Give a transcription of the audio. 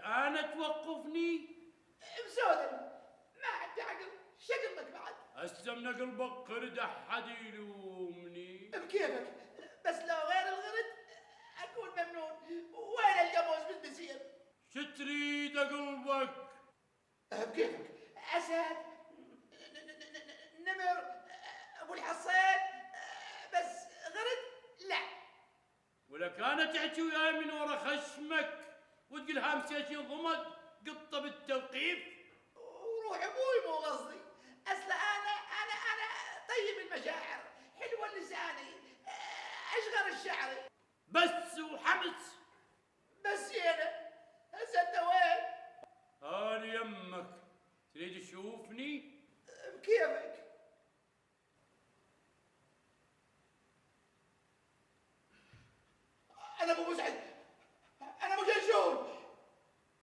والآن توقفني؟ مسودة ما عندي عقل، شقلك بعد. هسه من قلبك قرد أحد يلومني. بكيفك، بس لو غير الغرد أكون ممنون. وين القاموس بالبسير؟ شو تريد قلبك؟ بكيفك، أسد، نمر، أبو الحصين، بس غرد لا. ولا كانت تحكي وياي من ورا خشمك وتقول هامسيتي ضمد قطة بالتوقيف. وروح أبوي مو قصدي، أصل أنا طيب المشاعر، حلوة لساني، أشغر الشعري. بس وحمس. بس يانا هسه أنت وين؟ أنا يمك، تريد تشوفني؟ بكيفك. أنا أبو مسعد